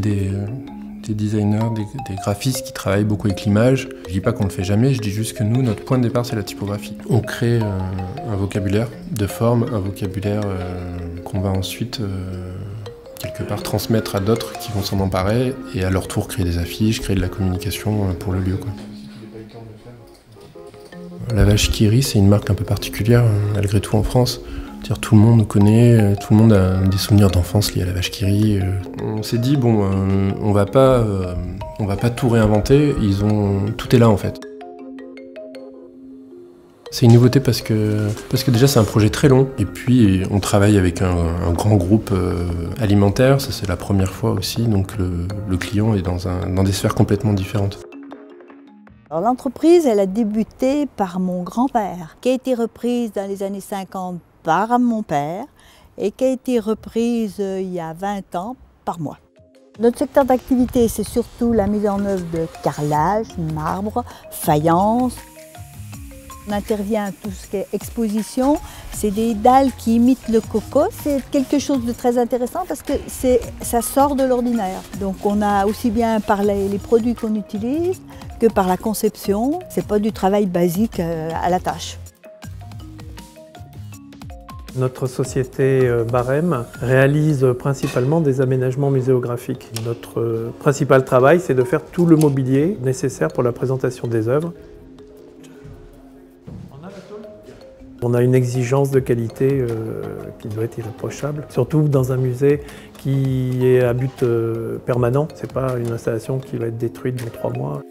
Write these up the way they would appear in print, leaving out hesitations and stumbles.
des designers, des graphistes qui travaillent beaucoup avec l'image. Je dis pas qu'on le fait jamais, je dis juste que nous, notre point de départ, c'est la typographie. On crée un vocabulaire de forme, un vocabulaire qu'on va ensuite quelque part transmettre à d'autres qui vont s'en emparer et à leur tour créer des affiches, créer de la communication pour le lieu, quoi. La vache qui rit, c'est une marque un peu particulière, malgré tout en France. C'est-à-dire, tout le monde connaît, tout le monde a des souvenirs d'enfance liés à la vache qui rit. On s'est dit, bon, on va pas tout réinventer, tout est là en fait. C'est une nouveauté parce que déjà c'est un projet très long, et puis on travaille avec un grand groupe alimentaire, ça c'est la première fois aussi, donc le client est dans des sphères complètement différentes. L'entreprise, elle a débuté par mon grand-père, qui a été reprise dans les années 50 par mon père et qui a été reprise il y a 20 ans par moi. Notre secteur d'activité, c'est surtout la mise en œuvre de carrelage, marbre, faïence. On intervient à tout ce qui est exposition. C'est des dalles qui imitent le coco. C'est quelque chose de très intéressant parce que ça sort de l'ordinaire. Donc on a aussi bien par les produits qu'on utilise que par la conception. C'est pas du travail basique à la tâche. Notre société Barème réalise principalement des aménagements muséographiques. Notre principal travail, c'est de faire tout le mobilier nécessaire pour la présentation des œuvres. On a une exigence de qualité qui doit être irréprochable, surtout dans un musée qui est à but permanent. Ce n'est pas une installation qui va être détruite dans 3 mois.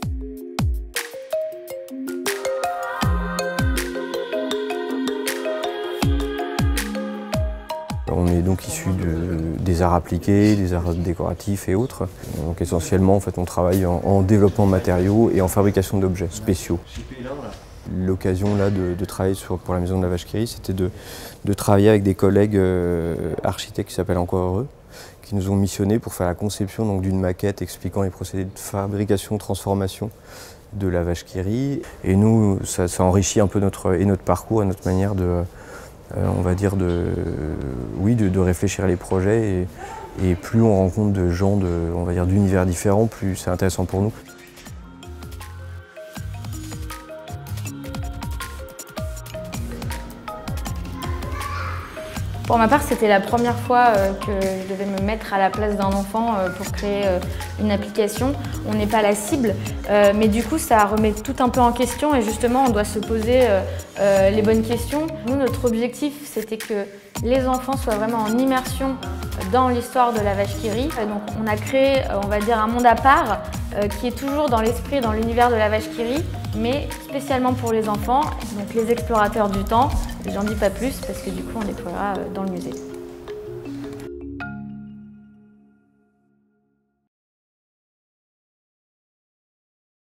On est donc issu des arts appliqués, des arts décoratifs et autres. Donc essentiellement, en fait, on travaille en développement de matériaux et en fabrication d'objets spéciaux. L'occasion là de travailler pour la Maison de la Vache qui rit, c'était de travailler avec des collègues architectes qui s'appellent Encore Heureux, qui nous ont missionnés pour faire la conception d'une maquette expliquant les procédés de fabrication, transformation de la Vache qui rit. Et nous, ça enrichit un peu notre parcours et notre manière on va dire de réfléchir à les projets. Et plus on rencontre de gens on va dire d'univers différents, plus c'est intéressant pour nous. Pour ma part, c'était la première fois que je devais me mettre à la place d'un enfant pour créer une application. On n'est pas la cible, mais du coup, ça remet tout un peu en question et justement, on doit se poser les bonnes questions. Nous, notre objectif, c'était que les enfants soient vraiment en immersion dans l'histoire de la vache qui rit. Donc, on a créé, on va dire, un monde à part qui est toujours dans l'esprit, dans l'univers de la vache qui rit, mais spécialement pour les enfants, donc les explorateurs du temps. J'en dis pas plus parce que du coup on déploiera dans le musée.